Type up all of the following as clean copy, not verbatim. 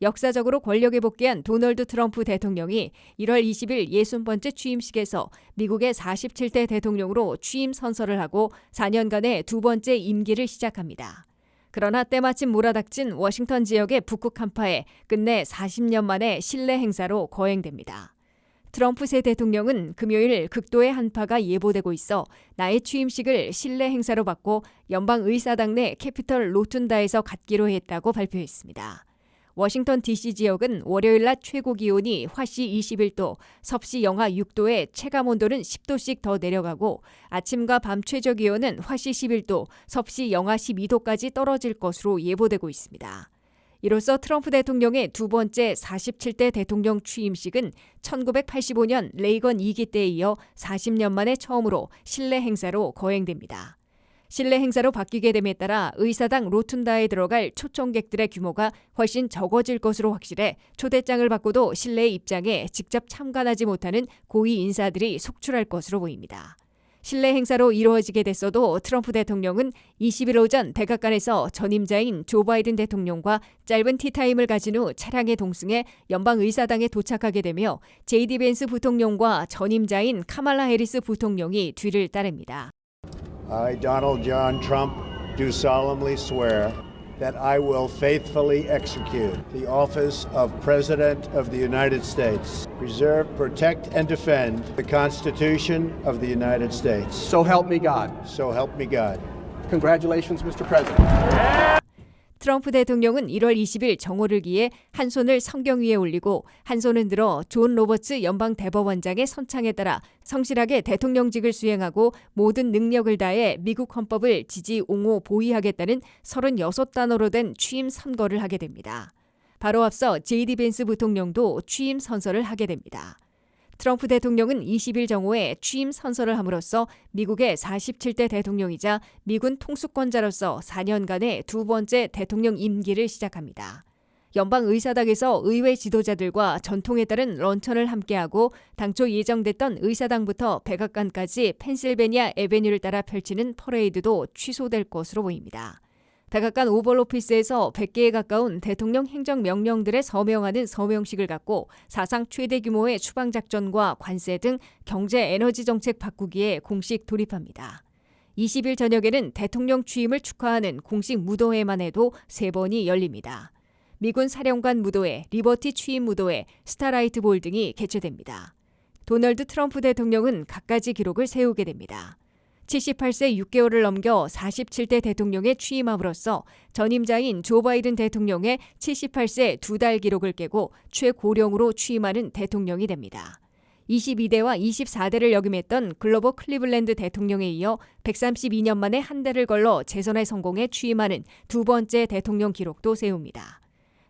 역사적으로 권력에 복귀한 도널드 트럼프 대통령이 1월 20일 60번째 취임식에서 미국의 47대 대통령으로 취임 선서를 하고 4년간의 두 번째 임기를 시작합니다. 그러나 때마침 몰아닥친 워싱턴 지역의 북극 한파에 끝내 40년 만에 실내 행사로 거행됩니다. 트럼프 새 대통령은 금요일 극도의 한파가 예보되고 있어 나의 취임식을 실내 행사로 받고 연방의사당 내 캐피털 로툰다에서 갖기로 했다고 발표했습니다. 워싱턴 DC 지역은 월요일 낮 최고 기온이 화씨 21도, 섭씨 영하 6도에 체감 온도는 10도씩 더 내려가고 아침과 밤 최저 기온은 화씨 11도, 섭씨 영하 12도까지 떨어질 것으로 예보되고 있습니다. 이로써 트럼프 대통령의 두 번째 47대 대통령 취임식은 1985년 레이건 2기 때에 이어 40년 만에 처음으로 실내 행사로 거행됩니다. 실내 행사로 바뀌게 됨에 따라 의사당 로툰다에 들어갈 초청객들의 규모가 훨씬 적어질 것으로 확실해 초대장을 받고도 실내 입장에 직접 참관하지 못하는 고위 인사들이 속출할 것으로 보입니다. 실내 행사로 이루어지게 됐어도 트럼프 대통령은 20일 오전 백악관에서 전임자인 조 바이든 대통령과 짧은 티타임을 가진 후 차량에 동승해 연방의사당에 도착하게 되며 JD 벤스 부통령과 전임자인 카말라 해리스 부통령이 뒤를 따릅니다. I, Donald John Trump, do solemnly swear that I will faithfully execute the office of President of the United States, preserve, protect, and defend the Constitution of the United States. So help me God. So help me God. Congratulations, Mr. President. 트럼프 대통령은 1월 20일 정오를 기해 한 손을 성경 위에 올리고 한 손은 들어 존 로버츠 연방 대법원장의 선창에 따라 성실하게 대통령직을 수행하고 모든 능력을 다해 미국 헌법을 지지, 옹호, 보위하겠다는 36단어로 된 취임 선거를 하게 됩니다. 바로 앞서 JD 벤스 부통령도 취임 선서를 하게 됩니다. 트럼프 대통령은 20일 정오에 취임 선서를 함으로써 미국의 47대 대통령이자 미군 통수권자로서 4년간의 두 번째 대통령 임기를 시작합니다. 연방의사당에서 의회 지도자들과 전통에 따른 런천을 함께하고 당초 예정됐던 의사당부터 백악관까지 펜실베니아 애베뉴를 따라 펼치는 퍼레이드도 취소될 것으로 보입니다. 백악관 오벌 오피스에서 100개에 가까운 대통령 행정명령들에 서명하는 서명식을 갖고 사상 최대 규모의 추방작전과 관세 등 경제 에너지 정책 바꾸기에 공식 돌입합니다. 20일 저녁에는 대통령 취임을 축하하는 공식 무도회만 해도 3번이 열립니다. 미군 사령관 무도회, 리버티 취임 무도회, 스타라이트 볼 등이 개최됩니다. 도널드 트럼프 대통령은 갖가지 기록을 세우게 됩니다. 78세 6개월을 넘겨 47대 대통령에 취임함으로써 전임자인 조 바이든 대통령의 78세 2달 기록을 깨고 최고령으로 취임하는 대통령이 됩니다. 22대와 24대를 역임했던 글로버 클리블랜드 대통령에 이어 132년 만에 한 대를 걸러 재선에 성공해 취임하는 두 번째 대통령 기록도 세웁니다.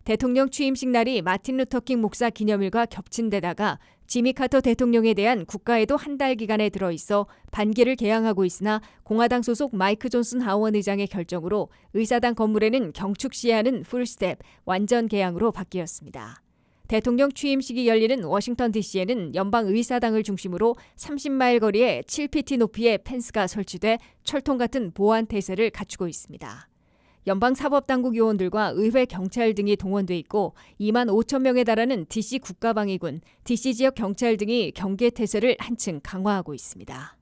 대통령 취임식 날이 마틴 루터킹 목사 기념일과 겹친 데다가 지미 카터 대통령에 대한 국가에도 한 달 기간에 들어있어 반기를 개항하고 있으나 공화당 소속 마이크 존슨 하원 의장의 결정으로 의사당 건물에는 경축시에 하는 풀스텝, 완전 개항으로 바뀌었습니다. 대통령 취임식이 열리는 워싱턴 DC에는 연방의사당을 중심으로 30마일 거리에 7피트 높이의 펜스가 설치돼 철통 같은 보안 태세를 갖추고 있습니다. 연방사법당국 요원들과 의회 경찰 등이 동원돼 있고 2만 5천 명에 달하는 DC 국가방위군, DC 지역 경찰 등이 경계 태세를 한층 강화하고 있습니다.